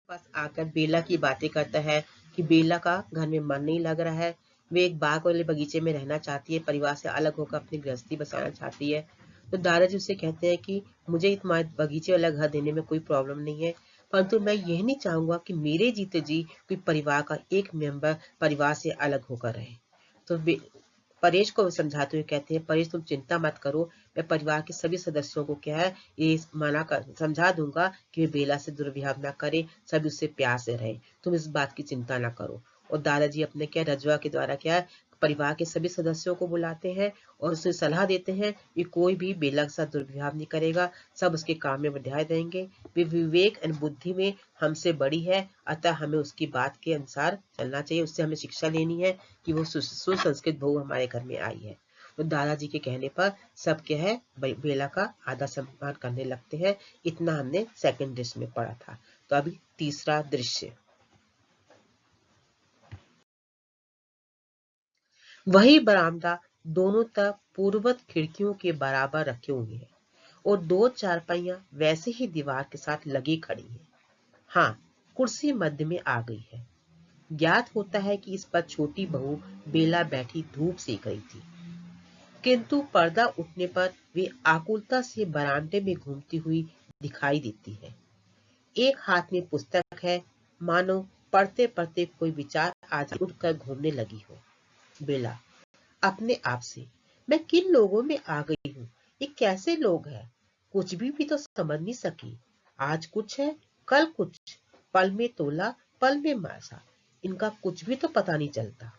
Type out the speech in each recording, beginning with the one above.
पास आकर बेला की बातें करता है कि बेला का घर में मन नहीं लग रहा है। वे एक बाग वाले बगीचे में रहना चाहती है, परिवार से अलग होकर अपनी गृहस्थी बसाना चाहती है। तो दादाजी उससे कहते हैं कि मुझे तुम्हारे बगीचे वाला घर देने में कोई प्रॉब्लम नहीं है, परंतु मैं यह नहीं चाहूंगा कि मेरे जीते जी कोई परिवार का एक मेंबर परिवार से अलग होकर रहे। तो परेश को समझाते हुए कहते हैं, परेश तुम चिंता मत करो, मैं परिवार के सभी सदस्यों को क्या है ये मना कर समझा दूंगा कि वे बेला से दुर्व्यवहार ना करे, सभी उससे प्यार से रहे, तुम इस बात की चिंता ना करो। और दादाजी अपने क्या रजवा के द्वारा क्या परिवार के सभी सदस्यों को बुलाते हैं और उसे सलाह देते हैं कि कोई भी बेला के साथ दुर्व्यवहार नहीं करेगा, सब उसके काम में बधाई देंगे। वे विवेक और बुद्धि में हमसे बड़ी है, अतः हमें उसकी बात के अनुसार चलना चाहिए, उससे हमें शिक्षा लेनी है कि वो सुसंस्कृत बहू हमारे घर में आई है। तो दादाजी के कहने पर सब क्या है बेला का आदर सम्मान करने लगते हैं। इतना हमने सेकंड दृश्य में पढ़ा था। तो अभी तीसरा दृश्य। वही बरामदा दोनों तरफ पूर्ववत खिड़कियों के बराबर रखे हुए हैं और दो चारपाइयां वैसे ही दीवार के साथ लगी खड़ी हैं। हाँ, कुर्सी मध्य में आ गई है। ज्ञात होता है कि इस पर छोटी बहू बेला बैठी धूप सेक रही थी, किंतु पर्दा उठने पर वे आकुलता से बरामदे में घूमती हुई दिखाई देती है। एक हाथ में पुस्तक है, मानो पढ़ते पढ़ते कोई विचार आज उठकर घूमने लगी हो। बेला अपने आप से, मैं किन लोगों में आ गई हूँ, ये कैसे लोग हैं, कुछ भी तो समझ नहीं सकी। आज कुछ है, कल कुछ, पल में तोला, पल में मासा, इनका कुछ भी तो पता नहीं चलता।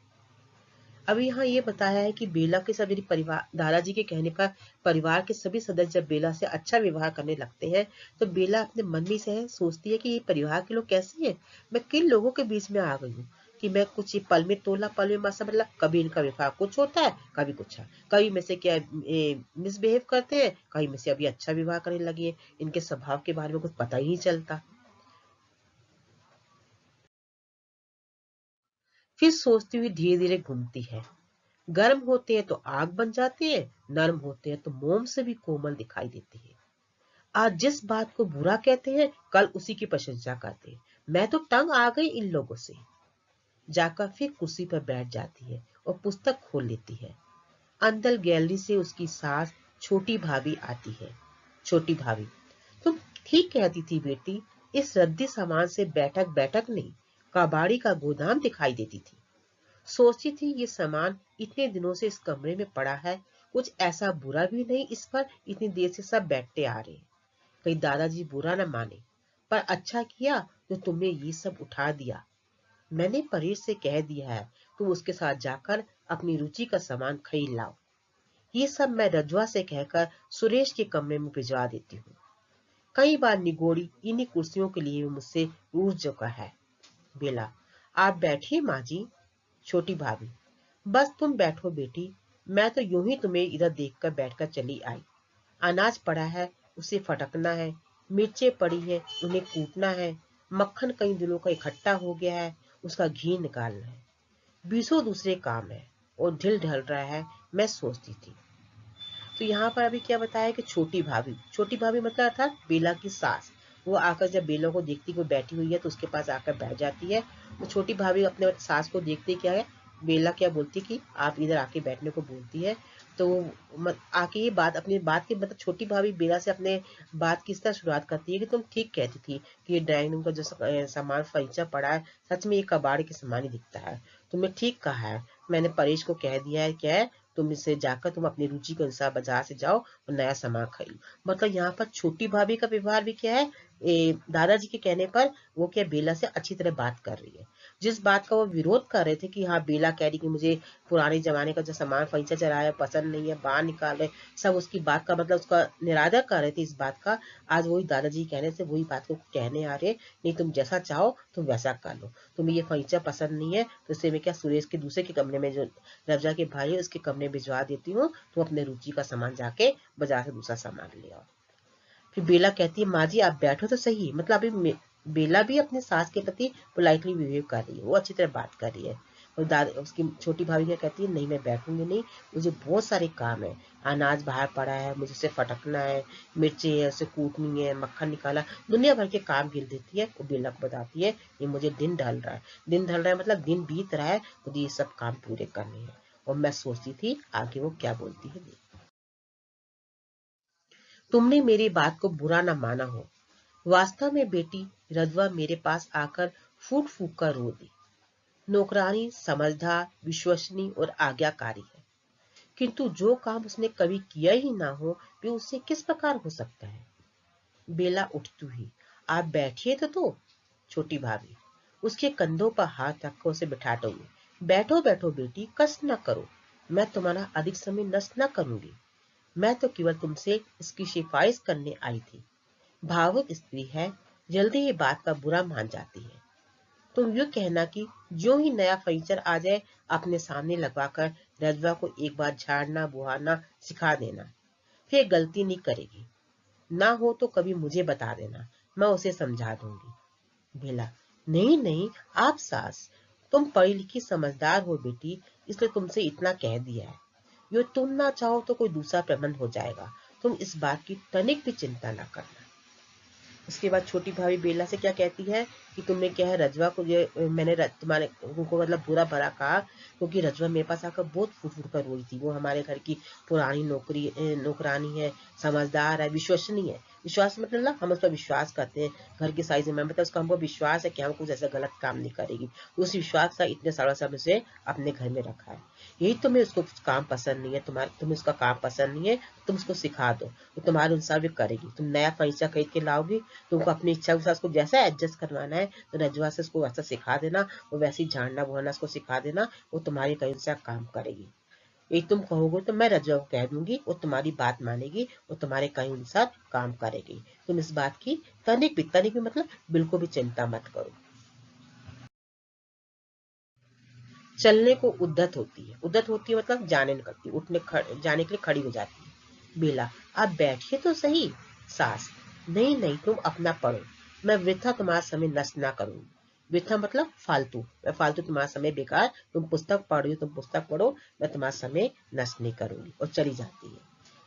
अभी यहाँ ये बताया है कि बेला के सभी परिवार, दादाजी के कहने पर परिवार के सभी सदस्य जब बेला से अच्छा व्यवहार करने लगते हैं, तो बेला अपने मन में से सोचती है कि ये परिवार के लोग कैसे हैं, मैं किन लोगों के बीच में आ गई हूँ कि मैं कुछ ये पल में तोला पल में मासा, मतलब कभी इनका व्यवहार कुछ होता है, कभी कुछ है, कभी में से क्या मिसबिहेव करते हैं, कभी में से अभी अच्छा व्यवहार करने लगी है, इनके स्वभाव के बारे में कुछ पता ही नहीं चलता। फिर सोचती हुई धीरे धीरे घूमती है। गर्म होते हैं तो आग बन जाते हैं, नरम होते हैं तो मोम से भी कोमल दिखाई देते हैं। आज जिस बात को बुरा कहते हैं, कल उसी की प्रशंसा करते हैं। मैं तो तंग आ गई इन लोगों से। जाकर फिर कुर्सी पर बैठ जाती है और पुस्तक खोल लेती है। अंदर गैलरी से उसकी सास छोटी भाभी आती है। छोटी भाभी, तुम ठीक कहती थी बेटी, इस रद्दी सामान से बैठक बैठक नहीं, कबाड़ी का गोदाम दिखाई देती थी। सोचती थी ये सामान इतने दिनों से इस कमरे में पड़ा है, कुछ ऐसा बुरा भी नहीं इस पर इतनी देर से सब बैठते आ रहे हैं, कहीं दादाजी बुरा न माने, पर अच्छा किया जो तुमने ये सब उठा दिया। मैंने परेश से कह दिया है तुम उसके साथ जाकर अपनी रुचि का सामान खरीद लाओ। ये सब मैं रजवा से कहकर सुरेश के कमरे में भिजवा देती हूँ। कई बार निगोड़ी इन्हीं कुर्सियों के लिए मुझसे रूठ चुका है। बेला, आप बैठिए माँ जी। छोटी भाभी, बस तुम बैठो बेटी, मैं तो यूं ही तुम्हें इधर देखकर बैठकर चली आई। अनाज पड़ा है, उसे फटकना है, मिर्चें पड़ी हैं, उन्हें कूटना है, मक्खन कई दिनों का इकट्ठा हो गया है, उसका घी निकालना है, बीसों दूसरे काम है और ढिल ढल रहा है। मैं सोचती थी। तो यहाँ पर अभी क्या बताया कि छोटी भाभी मतलब अर्थात बेला की सास, वो आकर जब बेला को देखती वो बैठी हुई है तो उसके पास आकर बैठ जाती है। तो छोटी भाभी अपने सास को देखते क्या है, बेला क्या बोलती कि आप इधर आके बैठने को बोलती है। तो आके ये बात अपनी बात की मतलब छोटी भाभी बेला से अपने बात की इस तरह शुरुआत करती है कि तुम ठीक कहती थी कि ये ड्राइंग रूम का जो सामान फर्नीचर पड़ा है, सच में ये कबाड़ के सामान ही दिखता है। तुमने ठीक कहा है, मैंने परेश को कह दिया है, क्या है तुम इसे जाकर तुम अपनी रुचि के अनुसार बाजार से जाओ और नया सामान खरीदो। मतलब यहाँ पर छोटी भाभी का व्यवहार भी क्या है, दादाजी के कहने पर वो क्या बेला से अच्छी तरह बात कर रही है। जिस बात का वो विरोध कर रहे थे कि हाँ बेला कह रही कि मुझे पुराने जमाने का जो सामान फर्नीचर चला है पसंद नहीं है, बाहर निकाल रहे, सब उसकी बात का मतलब उसका निरादर कर रहे थे इस बात का, आज वही दादाजी कहने से वही बात को कहने आ रहे, नहीं तुम जैसा चाहो तुम वैसा कर लो, तुम्हें ये फर्नीचर पसंद नहीं है तो इससे मैं क्या सुरेश के दूसरे के कमरे में जो रवजा के भाई है उसके कमरे भिजवा देती हूँ, तो अपने रुचि का सामान जाके बाजार से दूसरा सामान ले आओ। फिर बेला कहती है माँ जी आप बैठो तो सही, मतलब अभी बेला भी अपने सास के प्रति पोलाइटली बिहेव कर रही है, वो अच्छी तरह बात कर रही है। और दादी उसकी छोटी भाभी क्या कहती है, नहीं मैं बैठूंगी नहीं, मुझे बहुत सारे काम है, अनाज बाहर पड़ा है, मुझे उसे फटकना है, मिर्ची है उसे कूटनी है, मक्खन निकाला, दुनिया भर के काम गिन देती है। वो बेला को बताती है ये मुझे दिन ढल रहा है, दिन ढल रहा है मतलब दिन बीत रहा है, मुझे ये सब काम पूरे करने हैं। और मैं सोचती थी आगे वो क्या बोलती है। तुमने मेरी बात को बुरा ना माना हो, वास्तव में बेटी रधवा मेरे पास आकर फूट फूट कर रो दी। नौकरानी समझदार, विश्वसनीय और आज्ञाकारी है, किंतु जो काम उसने कभी किया ही ना हो वे उससे किस प्रकार हो सकता है। बेला उठती हुई, आप बैठिए तो। छोटी भाभी उसके कंधों पर हाथ रखकर उसे बिठाते हुए, बैठो बैठो बेटी, कष्ट न करो, मैं तुम्हारा अधिक समय नष्ट न करूंगी, मैं तो केवल तुमसे इसकी सिफारिश करने आई थी। भावुक स्त्री है, जल्दी ये बात का बुरा मान जाती है। तुम यूँ कहना कि जो ही नया फर्नीचर आ जाए अपने सामने लगवाकर रजवा को एक बार झाड़ना बुहारना सिखा देना, फिर गलती नहीं करेगी, ना हो तो कभी मुझे बता देना, मैं उसे समझा दूंगी। बेला, नहीं नहीं, आप सास, तुम पढ़ी लिखी समझदार हो बेटी, इसलिए तुमसे इतना कह दिया है। यो तुम ना चाहो तो कोई दूसरा प्रबंध हो जाएगा, तुम इस बात की तनिक भी चिंता ना करना। उसके बाद छोटी भाभी बेला से क्या कहती है कि तुमने क्या है रजवा को, ये मैंने तुम्हारे उनको मतलब बुरा भला कहा, क्योंकि रजवा मेरे पास आकर बहुत फूट फूट कर रोई थी। वो हमारे घर की पुरानी नौकरानी है, समझदार है, विश्वसनीय है। विश्वास मतलब ना हम उस पर विश्वास करते हैं, घर की सारी जिम्मेदारी मतलब उसका हमको विश्वास है कि हम कुछ ऐसा गलत काम नहीं करेगी। उस विश्वास का इतने सालों से हमने उसे अपने घर में रखा है। यही तुम्हें उसको कुछ काम पसंद नहीं है, तुम्हें उसका काम पसंद नहीं है, तुम उसको सिखा दो, वो तुम्हारे अनुसार भी करेगी। तुम नया फर्नीचर खरीद के लाओगी, तुमको अपनी इच्छा के साथ उसको जैसा एडजस्ट करवाना है तो रजवा से उसको वैसा सिखा देना, वो वैसे ही झाड़ना बुहाना उसको सिखा देना, वो तुम्हारे कहीं से काम करेगी। यही तुम कहोगे तो मैं रजवा को कह दूंगी, वो तुम्हारी बात मानेगी, वो तुम्हारे कहीं अनुसार काम करेगी। तुम इस बात की तनिक भी मतलब बिल्कुल भी चिंता मत करो। चलने को उद्दत होती है मतलब जाने निकलती, जाने के लिए खड़ी हो जाती है। बेला, आप बैठिए तो सही। सास, नहीं नहीं, तुम अपना पढ़ो, मैं वृथा तुम्हारा समय नष्ट ना करूंगी। वृथा मतलब फालतू, मैं फालतू तुम्हारा समय बेकार, तुम पुस्तक पढ़ रही हो, तुम पुस्तक पढ़ो, मैं तुम्हारा समय नष्ट नहीं करूंगी। और चली जाती है।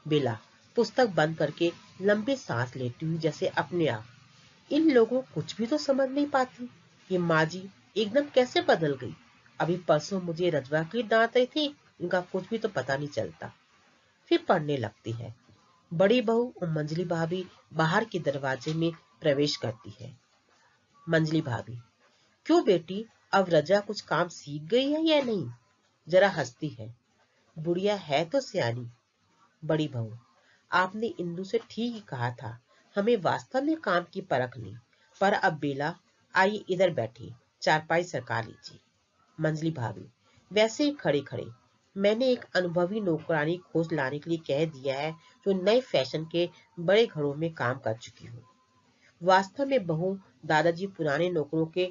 बेला पुस्तक बंद करके लंबी सांस लेती हुई जैसे अपने आप, इन लोगों को कुछ भी तो समझ नहीं पाती, ये माँ जी एकदम कैसे बदल गई। अभी परसों मुझे रजवा की डांट रही थी, इनका कुछ भी तो पता नहीं चलता। फिर पढ़ने लगती है। बड़ी बहू और मंजली भाभी बाहर के दरवाजे में प्रवेश करती है। मंजली भाभी, क्यों बेटी, अब रजा कुछ काम सीख गई है या नहीं? जरा हंसती है, बुढ़िया है तो सियानी। बड़ी बहू, आपने इंदु से ठीक ही कहा था, हमें वास्तव में काम की परख नहीं। पर अब बेला, आइए इधर बैठिए, चारपाई सरका लीजिए। मंजली भाभी, वैसे ही खड़े खड़े, मैंने एक अनुभवी नौकरानी खोज लाने के लिए कह दिया है, जो नए फैशन के बड़े घरों में काम कर चुकी हो। वास्तव में बहू दादाजी पुराने नौकरों के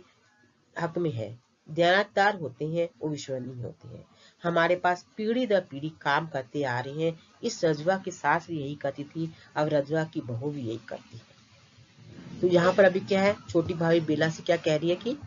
हक में है, दयानतदार होते हैं और विश्वसनीय होते हैं। हमारे पास पीढ़ी दर पीढ़ी काम करते आ रहे हैं। इस रजवा की सास भी यही करती थी, अब रजवा की बहू भी यही करती है। तो यहाँ पर अभी क्या है, छोटी भाभी बेला से क्या कह रही है कि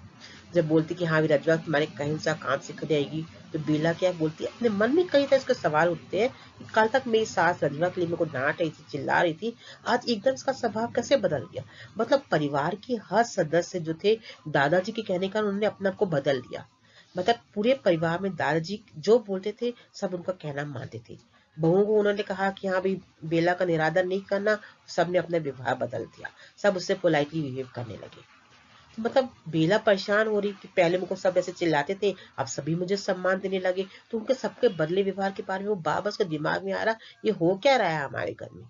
जब बोलती कि हाँ भी रजवा तुम्हारे कहीं सा काम सीख जाएगी, तो बेला क्या बोलती है, अपने मन में कई तरह के सवाल उठते हैं कि कल तक मेरी सास रजवा के लिए मेरे को डांट रही थी, चिल्ला रही थी, आज एकदम इसका स्वभाव कैसे बदल गया। मतलब परिवार के हर सदस्य जो थे, दादाजी के कहने का उन्होंने अपने आप को बदल दिया। मतलब पूरे परिवार में दादाजी जो बोलते थे सब उनका कहना मानते थे। बहुओं को उन्होंने कहा कि हाँ भाई बेला का निरादर नहीं करना, सबने अपना व्यवहार बदल दिया, सब उससे पोलाइटली बिहेव करने लगे। मतलब बेला परेशान हो रही कि पहले मुझको सब ऐसे चिल्लाते थे, अब सभी मुझे सम्मान देने लगे, तो उनके सबके बदले व्यवहार के बारे में वो बार उसके दिमाग में आ रहा, ये हो क्या रहा है हमारे घर में।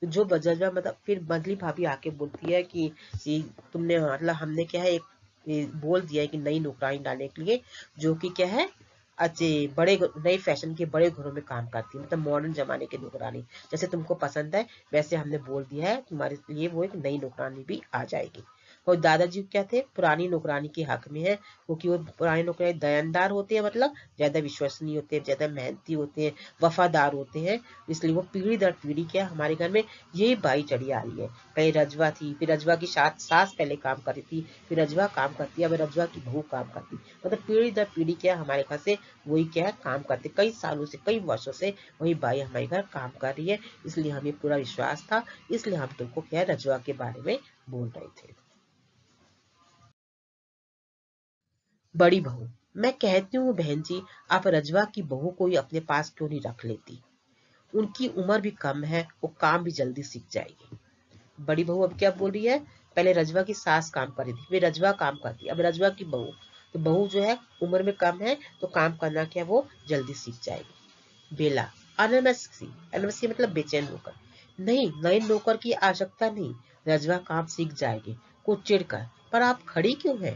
तो जो बजरवा मतलब फिर बदली भाभी आके बोलती है कि ये तुमने मतलब हमने क्या है एक ये बोल दिया है कि नई नौकरानी डालने के लिए, जो कि क्या है अच्छे बड़े नए फैशन के बड़े घरों में काम करती है, मतलब मॉडर्न जमाने की नौकरानी, जैसे तुमको पसंद है वैसे हमने बोल दिया है तुम्हारे लिए वो एक नई नौकरानी भी आ जाएगी। और दादाजी क्या थे, पुरानी नौकरानी के हक में है, क्योंकि वो पुराने नौकरानी दयानदार होते हैं, मतलब ज्यादा विश्वसनीय होते हैं, ज्यादा मेहनती होते हैं, वफादार होते हैं। इसलिए वो पीढ़ी दर पीढ़ी क्या हमारे घर में यही बाई चढ़ी आ रही है। पहले रजवा थी, फिर रजवा की सास पहले काम करती थी, फिर रजवा काम करती है, अब रजवा की बहू काम करती, मतलब पीढ़ी दर पीढ़ी क्या हमारे घर से वही क्या है काम करते, कई सालों से कई वर्षों से वही बाई हमारे घर काम कर रही है। इसलिए हमें पूरा विश्वास था, इसलिए हम तुमको क्या रजवा के बारे में बोल रहे थे। बड़ी बहू, मैं कहती हूँ बहन जी, आप रजवा की बहू को ही अपने पास क्यों नहीं रख लेती? उनकी उम्र भी कम है, वो काम भी जल्दी सीख जाएगी। बड़ी बहू अब क्या बोल रही है, पहले रजवा की सास काम कर रही थी, फिर रजवा काम करती, अब रजवा की बहू, तो बहू जो है उम्र में कम है, तो काम करना क्या वो जल्दी सीख जाएगी। बेला, अनमस्सी, अनमस्सी मतलब बेचैन होकर, नहीं नए नौकर की आवश्यकता नहीं, रजवा काम सीख जाएगी। कुछ चिढ़कर, पर आप खड़ी क्यों है?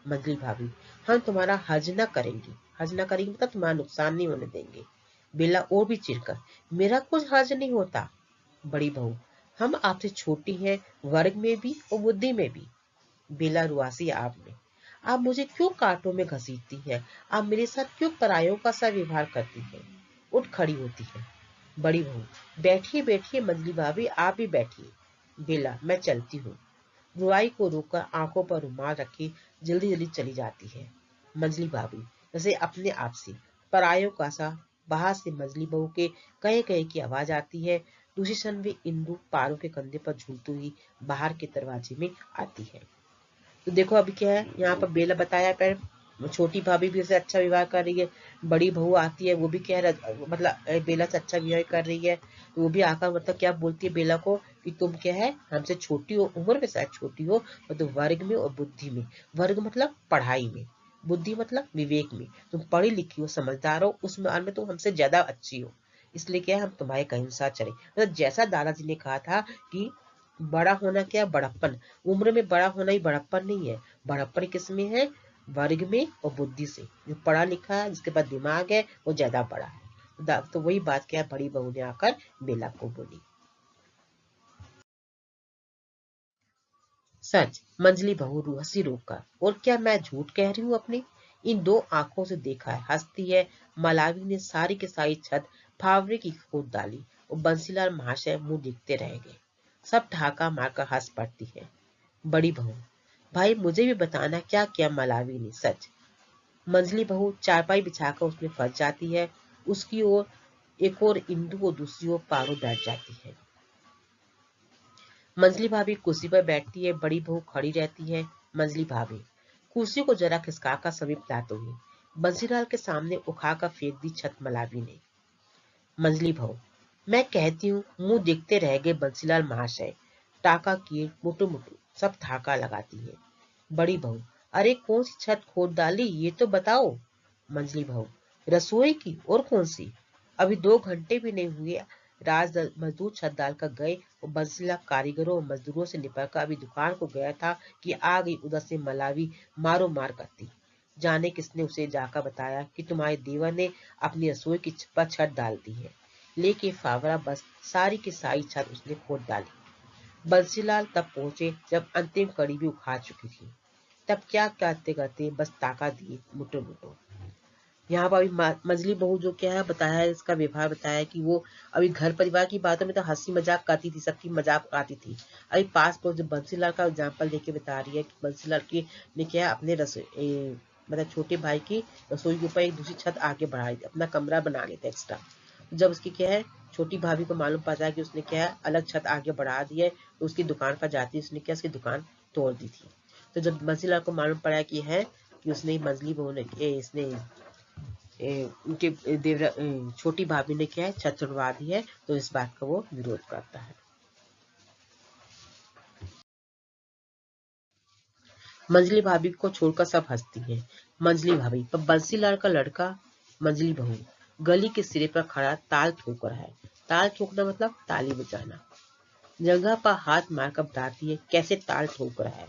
मंजली भाभी, हम तुम्हारा हर्ज न करेंगे, हर्ज न करेंगे मतलब तुम्हारा नुकसान नहीं होने देंगे। बेला और भी चिढ़कर, मेरा कुछ हर्ज नहीं होता। बड़ी बहू, हम आपसे छोटी हैं, वर्ग में भी और बुद्धि में भी। बेला रुआसी आप में, आप मुझे क्यों कांटों में घसीटती हैं? आप मेरे साथ क्यों परायों का सा व्यवहार करती हैं? उठ खड़ी होती है। बड़ी बहू, बैठिए बैठिए मंजली भाभी, आप भी बैठिए। बेला, मैं चलती हूँ। रुआई को रोककर आंखों पर रुमाल रखे जल्दी जल्दी चली जाती है। मंजली भाभी जैसे अपने आप से, परायों का सा। बाहर से मंजली बहू के कहे कहे की आवाज आती है। दूसरी क्षण वे इंदु पारों के कंधे पर झूलती हुई बाहर के दरवाजे में आती है। तो देखो अभी क्या है, यहाँ पर बेला बताया पर छोटी भाभी भी उसे अच्छा व्यवहार कर रही है। बड़ी बहू आती है, वो भी क्या है मतलब बेला से अच्छा व्यवहार कर रही है। तो वो भी आकर मतलब क्या बोलती है बेला को कि तुम क्या है हमसे छोटी हो, उम्र में शायद छोटी हो, मतलब वर्ग में और बुद्धि में। वर्ग मतलब पढ़ाई में, बुद्धि मतलब विवेक में। तुम पढ़ी लिखी हो, समझदार हो, उस मामले में तुम हमसे ज्यादा अच्छी हो। इसलिए क्या है हम तुम्हारे कहीं अनुसार चले, मतलब जैसा दादाजी ने कहा था कि बड़ा होना क्या बड़प्पन, उम्र में बड़ा होना ही बड़प्पन नहीं है। बड़प्पन किस में है? वर्ग में और बुद्धि से। जो पढ़ा लिखा है, जिसके पास दिमाग है, वो ज्यादा बड़ा है। तो वही बात क्या बड़ी बहू ने आकर बेला को बोली। सच, मंजली बहू हंसी रोककर, और क्या मैं झूठ कह रही हूँ अपनी? इन दो आंखों से देखा है, हंसती है। मलावी ने सारी की सारी छत फावड़े की खोद डाली और बंसीलाल महाशय मुंह देखते रह गए। सब ठहाका मारकर हंस पड़ती है। बड़ी बहू, भाई मुझे भी बताना क्या किया मलावी ने? सच। मंजली बहू चारपाई बिछाकर उसमें फंस जाती है। उसकी ओर एक और इंदु और दूसरी ओर पारो बैठ जाती है। मंजली भाभी कुर्सी पर बैठती है, बड़ी बहू खड़ी रहती है। मंजली भाभी कुर्सी को जरा खिसकाकर समीप लाते हुए बंसीलाल के सामने उठाकर फेंक दी छत मलावी ने। मंजली बहू, मैं कहती हूँ मुंह देखते रह गए बंसीलाल महाशय, टाका किए मुटु मुटु सब ठाका लगाती है। बड़ी बहू, अरे कौन सी छत खोद डाली ये तो बताओ। मंजली बहू, रसोई की, और कौन सी? अभी 2 घंटे भी नहीं हुए, राज मजदूर छत डालकर गए और बंसीला कारीगरों और मजदूरों से निपटकर अभी दुकान को गया था कि आ गई उधर से मलावी मारो मार करती। जाने किसने उसे जाकर बताया कि तुम्हारे देवर ने अपनी रसोई की पर छत डाल दी है। लेके फावड़ा बस सारी की सारी छत उसने खोद डाली। बंसीलाल तब पहुंचे जब अंतिम कड़ी भी उखाड़ चुकी थी। तब क्या करते करते बस ताका दिए मुटो मुटो। यहाँ पर अभी मजली बहू जो क्या है बताया है, इसका व्यवहार बताया है कि वो अभी घर परिवार की बातों में तो हंसी मजाक करती थी, सबकी मजाक उड़ाती थी। अभी पास पहुंच जो बंसीलाल का एग्जाम्पल देके बता रही है कि बंसीलाल की ने क्या है अपने मतलब छोटे भाई की रसोई के ऊपर एक दूसरी छत आगे बढ़ा दी, अपना कमरा बना लेते एक्स्ट्रा। जब उसकी क्या है छोटी भाभी को मालूम पड़ता है कि उसने क्या है अलग छत आगे बढ़ा दी है, तो उसकी दुकान पर जाती है, उसने क्या उसकी दुकान तोड़ दी थी। तो जब बंसीलाल को मालूम पड़ा कि है कि उसने मंजली बहू ने इसने उनके छोटी भाभी ने क्या है छत छुड़वा दी है, तो इस बात का वो विरोध करता है। मंजली भाभी को छोड़कर सब हंसती हैं। मंजली भाभी, पर बंसीलाल का लड़का। मंजली बहू, गली के सिरे पर खड़ा ताल ठोक रहा है। ताल ठोकना मतलब ताली बजाना। जगह पर हाथ मारकर बताती है कैसे ताल ठोक रहा है।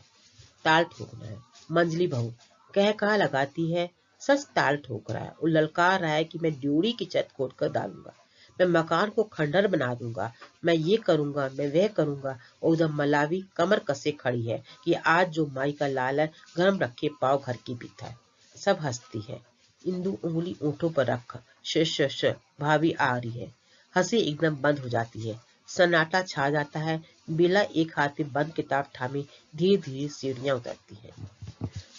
ताल ठोकना है। मंजली बहू कह कहा लगाती है, सच ताल ठोक रहा है और ललकार रहा है कि मैं ड्योढ़ी की छत खोद कर डालूंगा। मैं मकान को खंडर बना दूंगा, मैं ये करूंगा, मैं वह करूंगा। और उधर मलावी कमर कसे खड़ी है कि आज जो माई का लाल है, गरम रखे पाव घर की भीतर। सब हंसती है। इंदु उंगली ओंठों पर रख, श श श भाभी आ रही है। हंसी एकदम बंद हो जाती है। सन्नाटा छा जाता है। बेला एक हाथ में बंद किताब थामे धीरे धीरे सीढ़ियां उतरती है।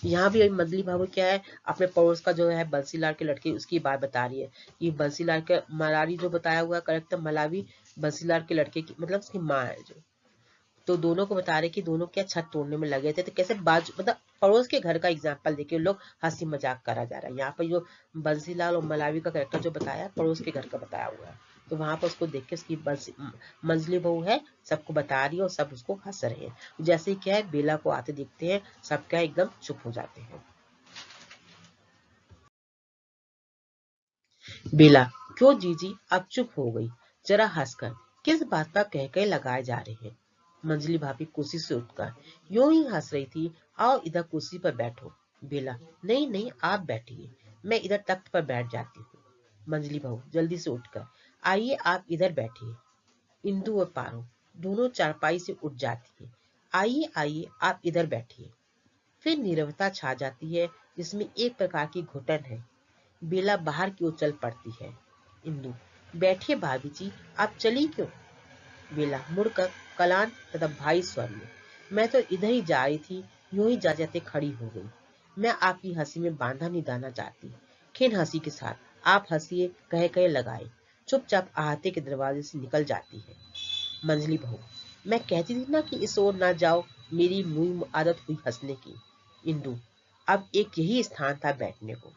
यहाँ भी अभी मंदली भाभी क्या है, अपने पड़ोस का जो है बंसीलाल के लड़के, उसकी बात बता रही है। ये बंसीलाल के मलारी जो बताया हुआ है करेक्ट, मलावी बंसीलाल के लड़के की मतलब उसकी माँ है जो। तो दोनों को बता रहे कि दोनों क्या छत तोड़ने में लगे थे, तो कैसे बाजू मतलब पड़ोस के घर का एग्जाम्पल देके लोग हंसी मजाक करा जा रहा है। यहाँ पर जो बंसीलाल और मलावी का कैरेक्टर जो बताया, पड़ोस के घर का बताया हुआ है। तो वहां पर उसको देख के उसकी मंजली बहू है, सबको बता रही है और सब उसको हंस रहे हैं। जैसे ही क्या है, बेला को आते देखते हैं, सब क्या एकदम चुप हो जाते हैं। बेला, क्यों जीजी अब चुप हो गई? जरा हंसकर, किस बात पर कह कह लगाए जा रहे हैं? मंजली भाभी कुर्सी से उठकर यूं ही हंस रही थी। आओ इधर कुर्सी पर बैठो। बेला, नहीं नहीं आप बैठिए, मैं इधर तख्त पर बैठ जाती हूँ। मंजली बहू जल्दी से उठकर, आइए आप इधर बैठिए। इंदु और पारो दोनों चारपाई से उठ जाती है। आइए आइए आप इधर बैठिए। फिर नीरवता छा जाती है, जिसमें एक प्रकार की घुटन है। बेला बाहर की ओर चल पड़ती है। इंदु, बैठिए भाभी जी, आप चली क्यों? बेला मुड़कर कलान तथा भाई स्वर में, मैं तो इधर ही जा रही थी, यूं ही जा जाते खड़ी हो गई। मैं आपकी हंसी में बांधा नहीं डालना चाहती। खिन हंसी के साथ आप हंसिए कह कह लगाए, चुपचाप आहते के दरवाजे से निकल जाती है। मंजली बहू, मैं कहती थी ना कि इस ओर ना जाओ, मेरी मुंह आदत हुई हंसने की। इंदु, अब एक यही स्थान था बैठने को।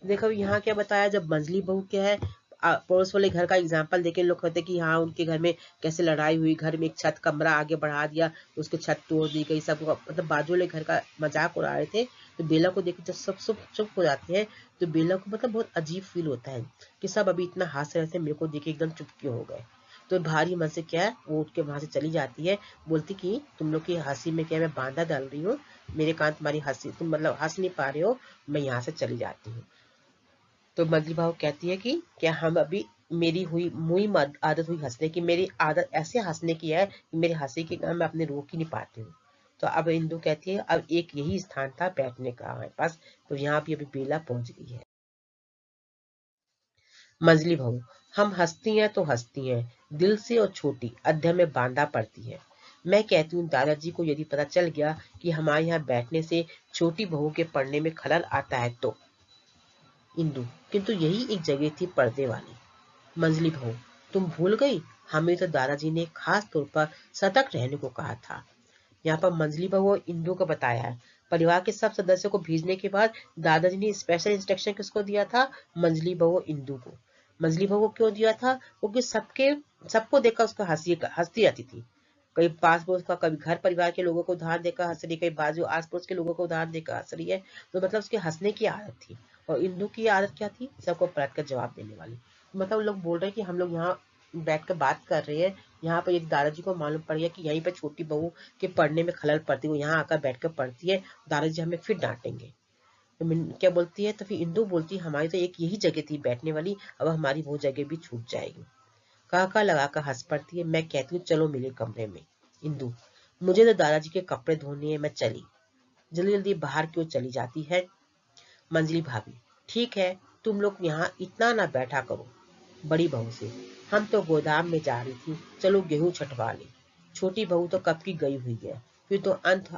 देखो यहाँ क्या बताया, जब मंजली बहू क्या है, पड़ोस वाले घर का एग्जाम्पल देके लोग कहते कि हाँ उनके घर में कैसे लड़ाई हुई, घर में एक छत कमरा आगे बढ़ा दिया, उसकी छत तोड़ दी गई, सब मतलब बाजू वाले घर का मजाक उड़ा रहे थे। तो बेला को देख के जब सब सब चुप हो जाते हैं, तो बेला को मतलब बहुत अजीब फील होता है कि सब अभी इतना हंस रहे थे, मेरे को देखे एकदम चुप क्यों हो गए। तो भारी मन से क्या है, वो उठ के वहां से चली जाती है। बोलती कि तुम लोग की हंसी में क्या मैं बांधा डाल रही हूँ, मेरे कान तुम्हारी हंसी, तुम मतलब हंस नहीं पा रहे हो, मैं यहाँ से चली जाती हूँ। तो मंजली भाव कहती है कि क्या हम अभी, मेरी हुई मुई आदत हुई हंसने की, मेरी आदत ऐसे हंसने की है कि मेरी हंसी के कारण मैं अपने रोक ही नहीं पाती हूँ। तो अब इंदु कहती है अब एक यही स्थान था बैठने का हमारे पास। तो यहाँ भी अभी बेला पहुंच गई है। मंजली बहू, हम हंसती हैं तो हंसती हैं, दिल से और छोटी अध्यय में बांधा पड़ती है। मैं कहती हूँ दादाजी को यदि पता चल गया कि हमारे यहाँ बैठने से छोटी बहू के पढ़ने में खलल आता है तो। इंदु, किंतु यही एक जगह थी पर्दे वाली। मंजली बहू, तुम भूल गई, हमें तो दादाजी ने खास तौर पर सतर्क रहने को कहा था। यहाँ पर मंजली बहू और इंदु को बताया है। परिवार के सब सदस्यों को भेजने के बाद दादाजी ने स्पेशल इंस्ट्रक्शन किसको दिया था? मंजली बहू और इंदु को। मंजली बहू को क्यों दिया था? क्योंकि सबको देखकर उसको हंसती रहती थी। कहीं पास पड़ोस का, कभी घर परिवार के लोगों को उदाहरण देकर हंस रही, कहीं बाजू आस पड़ोस के लोगों को उदाहरण देकर हंस रही है। तो मतलब उसके हंसने की आदत थी। और इंदु की आदत क्या थी? सबको पलट कर जवाब देने वाली। मतलब लोग बोल रहे हैं कि हम लोग यहाँ बैठ कर बात कर रहे हैं, यहाँ पर यदि दादाजी को मालूम पड़ गया कि यहीं पर छोटी बहू के पढ़ने में खलल पड़ती है, वो यहाँ आकर बैठ कर पढ़ती है, दादाजी हमें फिर डांटेंगे। तो क्या बोलती है, तो फिर इंदु बोलती है हमारी तो एक यही जगह थी बैठने वाली, अब हमारी वो जगह भी छूट जाएगी। काका लगाकर हंस पड़ती है। मैं कहती हूँ चलो मेरे कमरे में। इंदु, मुझे तो दादाजी के कपड़े धोने हैं, मैं चली। जल्दी जल्दी बाहर की ओर चली जाती है। मंजली भाभी, ठीक है, तुम लोग यहाँ इतना ना बैठा करो। बड़ी बहू से, हम तो गोदाम में जा रही थी, चलो गेहूं छटवा ले। छोटी बहू तो कब की गई हुई है, फिर तो अंत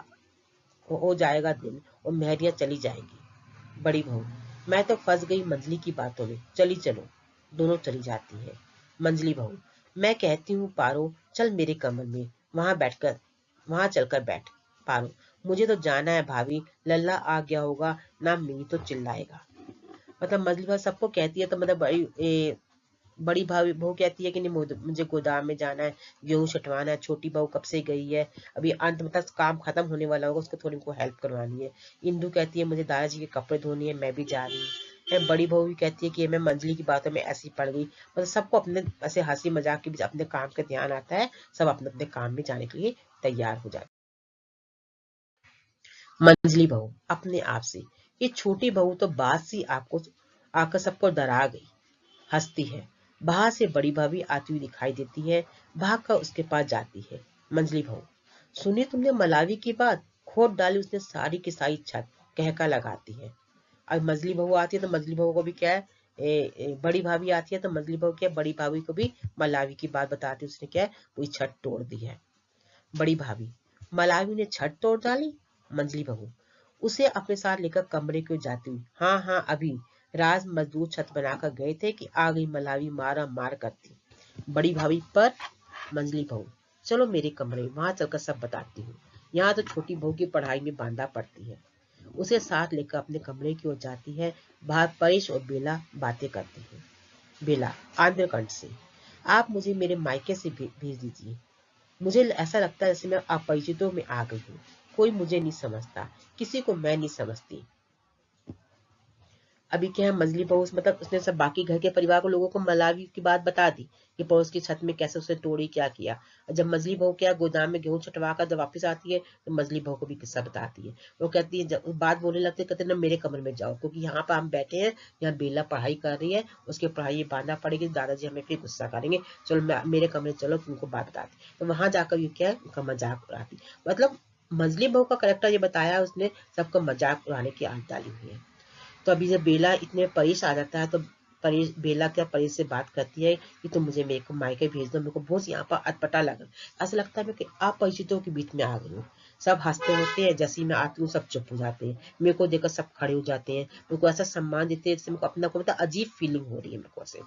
हो जाएगा दिन और मेहरियां चली जाएगी। बड़ी बहू, मैं तो फंस गई मंजली की बातों में, चली चलो। दोनों चली जाती है। मंजली बहू, मैं कहती हूँ पारो, चल मेरे कमर में, वहां चलकर बैठ। पारो, मुझे तो जाना है भाभी, लल्ला आ गया होगा ना, मिनी तो चिल्लाएगा। मतलब मंजली बहू सबको कहती है, तो मतलब बड़ी भाभी बहू कहती है कि नहीं मुझे गोदाम में जाना है, गेहूं छटवाना है। छोटी बहू कब से गई है, अभी अंत मतलब काम खत्म होने वाला होगा, उसको थोड़ी को हेल्प करवानी है। इंदु कहती है मुझे दादाजी के कपड़े धोने हैं, मैं भी जा रही हूँ। बड़ी बहू भी कहती है कि मैं मंजली की बातों में ऐसी पड़ गई। मतलब सबको अपने ऐसे हंसी मजाक के बीच अपने काम का ध्यान आता है, सब अपने अपने काम में जाने के लिए तैयार हो जाते। मंजली बहू अपने आप से, ये छोटी बहू तो बात सी आपको आकर सबको डरा गई। हंसती है। बाहर से बड़ी भाभी आती हुई दिखाई देती है, भाग कर उसके पास जाती है। मंजली बहू, सुनी तुमने मलावी की बात? खोद डाली उसने सारी की सारी छत, कहका लगाती है। अब मजली बहू आती है तो मजली बहू को भी क्या है, बड़ी भाभी आती है तो मजली बहू क्या, बड़ी भाभी को भी मलावी की बात बताती है। उसने क्या है, पूरी छत तोड़ दी है। बड़ी भाभी, मलावी ने छत तोड़ डाली? मंजली बहू, उसे अपने साथ लेकर कमरे क्यों जाती हुई? हाँ हाँ, अभी राज मजदूर छत बनाकर गए थे कि आ गई मलावी मारा मार करती। बड़ी भाभी पर मंजली बहू, चलो मेरे कमरे, वहां चलकर सब बताती हूँ। यहाँ तो छोटी बहू की पढ़ाई में बांधा पड़ती है। उसे साथ लेकर अपने कमरे की ओर जाती है। बाहर परेश और बेला बातें करती है। बेला आंध्रकंठ से, आप मुझे मेरे मायके से भेज दीजिए। मुझे ऐसा लगता है जैसे मैं अपरिचितों में आ गई हूँ। कोई मुझे नहीं समझता, किसी को मैं नहीं समझती। अभी क्या है, मंजली बहू मतलब उसने सब बाकी घर के परिवार को, लोगों को मलावी की बात बता दी कि पड़ोस की छत में कैसे उसे तोड़ी, क्या किया। और जब मंजली बहू क्या गोदाम में गेहूं छटवा कर जब वापस आती है तो मंजली बहू को भी किस्सा बताती है। वो कहती है, जब बात बोलने लगती है, कहते ना मेरे कमरे में जाओ, क्योंकि यहाँ पर हम बैठे हैं, यहाँ बेला पढ़ाई कर रही है, उसकी पढ़ाई बांधना पड़ेगी, दादाजी हमें फिर गुस्सा करेंगे, चलो मेरे कमरे चलो, तुमको बात बताती। तो वहां जाकर ये क्या है, उनका मजाक उड़ाती। मतलब मंजली बहू का करेक्टर ये बताया उसने, सबको मजाक उड़ाने की आदत डाली हुई है। तो अभी जब बेला इतने परेश आ जाता है तो परेश, बेला क्या परेश से बात करती है कि तुम मुझे मेरे को मायके भेज दो, मेरे को बहुत यहाँ पर अटपटा लगा। ऐसा लगता है मैं कि अपरिचितों के बीच में आ गई हूँ। सब हंसते होते हैं, जैसे ही मैं आती हूँ सब चुप हो जाते हैं, मेरे को देखकर सब खड़े हो जाते हैं, मेरे को ऐसा सम्मान देते हैं जैसे मेरे को अपना को मतलब अजीब फीलिंग हो रही है मेरे को ऐसे।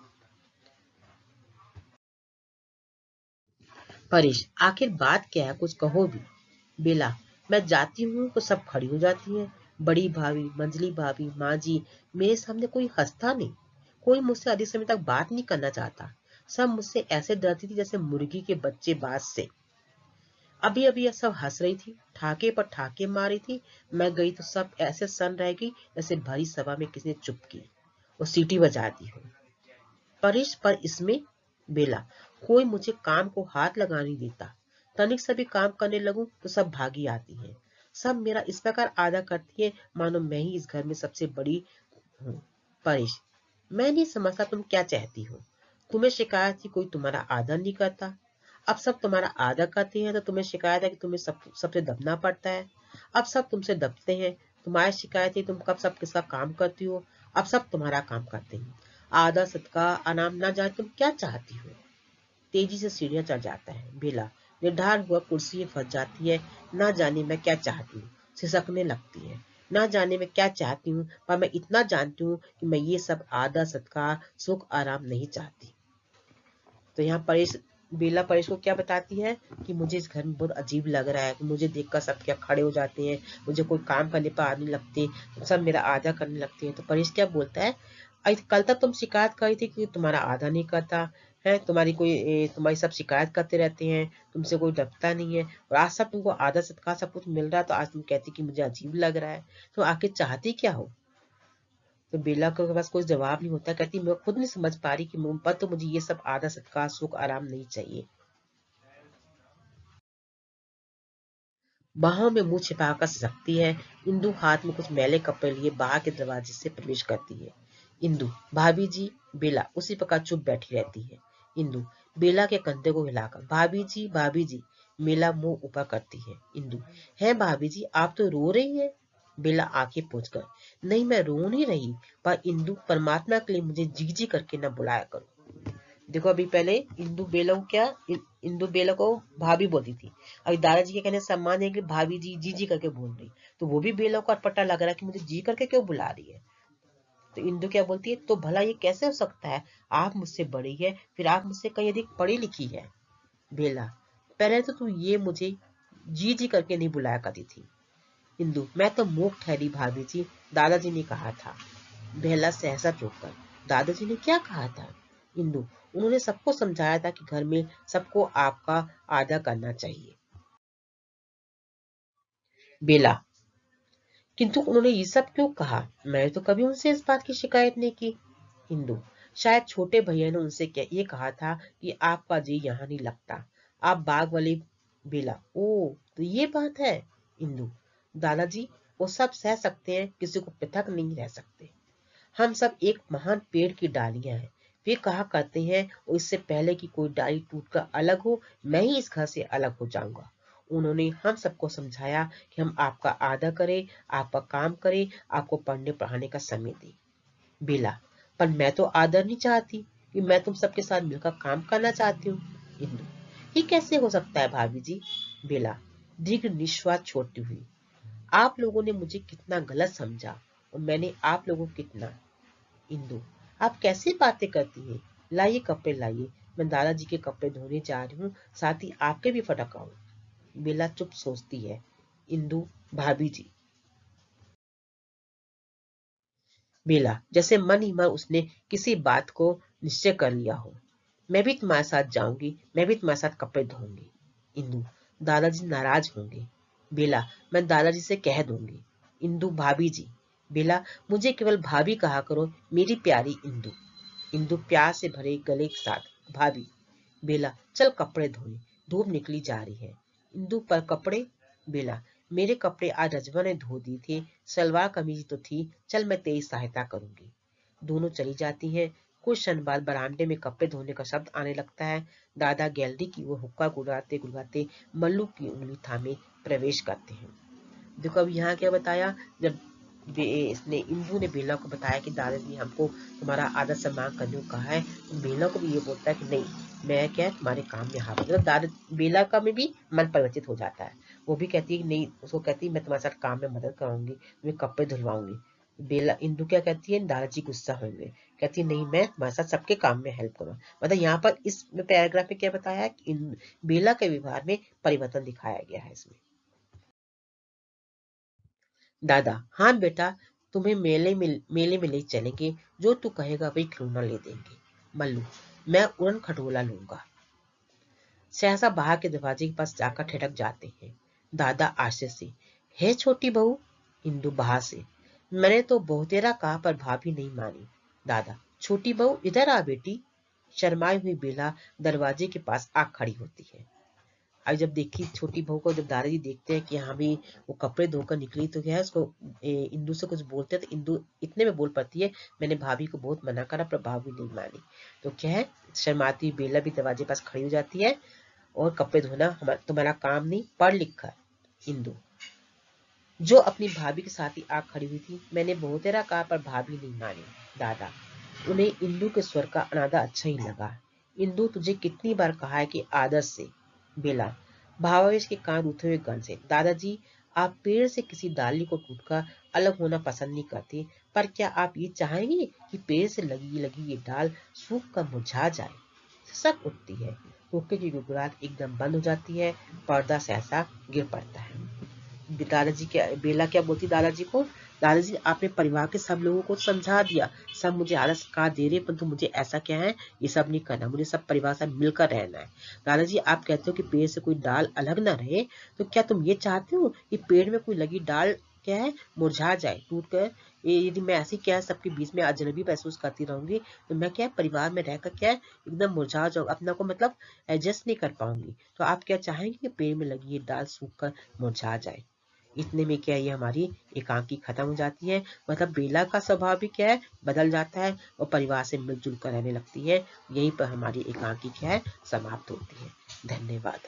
परेश, आखिर बात क्या है, कुछ कहो भी। बेला, मैं जाती हूँ तो सब खड़ी हो जाती हैं। बड़ी भाभी, मंजली भाभी, माँ जी, मेरे सामने कोई हंसता नहीं, कोई मुझसे अधिक समय तक बात नहीं करना चाहता। सब मुझसे ऐसे डरती थी जैसे मुर्गी के बच्चे बाज से। अभी अभी ये सब हंस रही थी, ठाके पर ठाके मार रही थी। मैं गई तो सब ऐसे सन रह गई जैसे भरी सभा में किसी ने चुप की और सीटी बजा दी हो। परिश पर इसमें बेला, कोई मुझे काम को हाथ लगाने देता। तनिक से भी काम करने लगूं तो सब भागी आती हैं। सब मेरा इस प्रकार आदर करती है मानो मैं ही इस घर में सबसे बड़ी हूँ। परेश, मैं नहीं समझता तुम क्या चाहती हो। तुम्हें शिकायत थी कोई तुम्हारा आदर नहीं करता, अब सब तुम्हारा आदर करते हैं तो तुम्हें शिकायत है कि तुम्हें सबसे दबना पड़ता है। अब सब तुमसे दबते हैं, तुम्हारी शिकायत है तुम कब सब किसका काम करती हो, अब सब तुम्हारा काम करते हैं। आदर सत्कार अनाम ना जाने तुम क्या चाहती हो। तेजी से सीढ़ियां चढ़ जाता है। बेला निर्धार हुआ कुर्सी में फंस जाती है। ना जाने मैं क्या चाहती हूँ, सिसकने लगती है। ना जाने मैं क्या चाहती हूँ, पर मैं इतना जानती हूँ कि मैं ये सब आदर सत्कार सुख आराम नहीं चाहती। तो यहाँ परेश, बेला परेश को क्या बताती है कि मुझे इस घर में बहुत अजीब लग रहा है, कि मुझे देखकर सब क्या खड़े हो जाते हैं, मुझे कोई काम करने पर आने लगते, सब मेरा आदर करने लगते हैं। तो परेश क्या बोलता है, कल तक तुम शिकायत करी थी कि तुम्हारा आदर नहीं करता है, तुम्हारी सब शिकायत करते रहते हैं, तुमसे कोई डरता नहीं है, और आज सब तुमको आदर सत्कार सब कुछ मिल रहा है तो आज तुम कहती कि मुझे अजीब लग रहा है। तो आखिर चाहती क्या हो। तो बेला के पास कोई जवाब नहीं होता, कहती मैं खुद नहीं समझ पा रही कि पर तो मुझे ये सब आदर सत्कार सुख आराम नहीं चाहिए। बाहों में मुंह छिपाकर सिसकती है। इंदु हाथ में कुछ मैले कपड़े लिए बाहर के दरवाजे से प्रवेश करती है। इंदु, भाभी जी। बेला उसी प्रकार चुप बैठी रहती है। इंदु बेला के कंधे को हिलाकर, भाभी जी भाभी जी। बेला मुंह ऊपर करती है। इंदु, है भाभी जी आप तो रो रही है। बेला आंखें पोंछकर, नहीं मैं रो नहीं रही, पर इंदु परमात्मा के लिए मुझे जी जी करके न बुलाया करो। देखो अभी पहले इंदु बेला को भाभी बोलती थी, अभी दादाजी के कहने से सम्मान है कि भाभी जी जी जी करके बोल रही, तो वो भी बेला को अटपटा लग रहा है कि मुझे जी करके क्यों बुला रही है। तो इंदु क्या बोलती है, तो भला ये कैसे हो सकता है, आप मुझसे बड़ी है, फिर आप मुझसे कहीं अधिक पढ़ी लिखी है। बेला, पहले तो तू ये मुझे जी जी करके नहीं बुलाया करती थी। इंदु, मैं तो मूक ठहरी भाभी जी, दादाजी ने कहा था। बेला सहसा चौंक, दादाजी ने क्या कहा था। इंदु, उन्होंने सबको समझाया था कि घर में सबको आपका आदर करना चाहिए। बेला, किंतु उन्होंने ये सब क्यों कहा, मैंने तो कभी उनसे इस बात की शिकायत नहीं की। इंदु, शायद छोटे भैया ने उनसे ये कहा था कि आपका जी यहाँ नहीं लगता, आप बाग वाली। बेला, ओ तो ये बात है। इंदु, दादाजी वो सब सह सकते हैं, किसी को पृथक नहीं रह सकते। हम सब एक महान पेड़ की डालियां हैं, वे कहा करते हैं और इससे पहले कि कोई डाली टूटकर अलग हो, मैं ही इस घर से अलग हो जाऊंगा। उन्होंने हम सबको समझाया कि हम आपका आदर करें, आपका काम करें, आपको पढ़ने पढ़ाने का समय दें। बेला, पर मैं तो आदर नहीं चाहती, कि मैं तुम सबके साथ मिलकर काम करना चाहती हूँ। इंदु, ये कैसे हो सकता है भाभी जी? बेला दीर्घ निश्वास छोड़ती हुई, आप लोगों ने मुझे कितना गलत समझा और मैंने आप लोगों को कितना। इंदु, आप कैसी बातें करती हैं? लाइए कपड़े लाइए, मैं दादाजी के कपड़े धोने जा रही हूँ, साथ ही आपके भी फटक आऊं। बेला चुप सोचती है। इंदु, भाभी जी। बेला जैसे मन ही मन उसने किसी बात को निश्चय कर लिया हो। मैं भी तुम्हारे साथ जाऊंगी, मैं भी तुम्हारे साथ कपड़े धोऊंगी। इंदु, दादाजी नाराज होंगे। बेला, मैं दादाजी से कह दूंगी। इंदु, भाभी जी। बेला, मुझे केवल भाभी कहा करो, मेरी प्यारी इंदु। इंदु प्यार से भरे गले के साथ, भाभी। बेला, चल कपड़े धोए, धूप निकली जा रही है। इंदु, पर कपड़े? बेला, मेरे कपड़े आज रजवा ने धो दिए थे, सलवार कमीज तो थी, चल मैं तेरी सहायता करूंगी। दोनों चली जाती हैं। कुछ क्षण बाद बरामदे में कपड़े धोने का शब्द आने लगता है। दादा गैलरी की ओर हुक्का गुड़ाते गुड़ाते मल्लू की उंगली थामे प्रवेश करते हैं। देखो अब यहाँ क्या बताया, जब इसने इंदु ने बेला को बताया कि दादाजी हमको तुम्हारा आदर सम्मान करने को कहा है, तो बेला को भी ये बोलता है कि नहीं, मैं क्या है तुम्हारे काम में हाथ, मतलब दादा बेला का में भी मन परिवर्तित हो जाता है। वो भी कहती है कि नहीं, उसको कहती है मैं तुम्हारे साथ काम में मदद कराऊंगी, तुम्हें कपड़े धुलवाऊंगी। बेला इंदु क्या कहती है, दादाजी गुस्सा होंगे, कहती है नहीं, मैं तुम्हारे साथ सबके काम में हेल्प करूँ। मतलब यहाँ पर इस पैराग्राफ में क्या बताया है कि बेला के व्यवहार में परिवर्तन दिखाया गया है इसमें। दादा, हाँ बेटा, तुम्हें मेले में ले चलेंगे, जो तू कहेगा वही खिलौना ले देंगे। मल्लू, मैं उड़न खटोला लूंगा। सहसा बाहर के दरवाजे के पास जाकर ठिठक जाते हैं। दादा आश्चर्य से, है छोटी बहू? इंदु बाहर से, मैंने तो बहुतेरा कहा पर भाभी नहीं मानी। दादा, छोटी बहू इधर आ बेटी। शर्माई हुई बेला दरवाजे के पास आ खड़ी होती है। अब जब देखी छोटी बहू को, जब दादाजी देखते हैं कि हाँ भी वो कपड़े धोकर निकली, तो क्या है उसको इंदु से कुछ बोलते हैं, तो इंदु इतने में बोल पाती है, मैंने भाभी को बहुत मना करा पर भाभी नहीं मानी। तो क्या है, शर्माती बेला भी दरवाजे पास खड़ी हो जाती है। और कपड़े धोना हमारा तुम्हारा काम नहीं, पढ़ लिख कर। इंदु, जो अपनी भाभी के साथ ही आग खड़ी हुई थी, मैंने बहुतेरा कहा पर भाभी नहीं मानी। दादा, उन्हें इंदु के स्वर का अनादर अच्छा ही लगा। इंदु, तुझे कितनी बार कहा है कि आदर से। बेला भावावेश के कान उठे हुए गन से, दादाजी, आप पेड़ से किसी डाली को टूटकर अलग होना पसंद नहीं करते, पर क्या आप ये चाहेंगे कि पेड़ से लगी लगी ये डाल सूख कर मुरझा जाए? सक उठती है, कोके की गुड़गुड़ाहट एकदम बंद हो जाती है, पर्दा सहसा गिर पड़ता है। दादाजी क्या, बेला क्या बोलती दादाजी को, दादाजी आपने परिवार के सब लोगों को समझा दिया, सब मुझे आदर सत्कार दे रहे, परंतु मुझे ऐसा क्या है, ये सब नहीं करना, मुझे सब परिवार से मिलकर रहना है। दादाजी आप कहते हो कि पेड़ से कोई डाल अलग ना रहे, तो क्या तुम ये चाहते हो कि पेड़ में कोई लगी डाल क्या है मुरझा जाए, टूट कर? यदि मैं ऐसी क्या है सबके बीच में अजनबी महसूस करती रहूंगी, तो मैं क्या है परिवार में रहकर क्या है एकदम मुरझा जाऊँ, अपना को मतलब एडजस्ट नहीं कर पाऊंगी। तो आप क्या चाहेंगे कि पेड़ में लगी ये डाल सूख कर मुरझा जाए? इतने में क्या ये हमारी एकांकी खत्म हो जाती है, मतलब बेला का स्वभाव भी क्या है बदल जाता है और परिवार से मिलजुल कर रहने लगती है। यहीं पर हमारी एकांकी क्या है समाप्त होती है। धन्यवाद।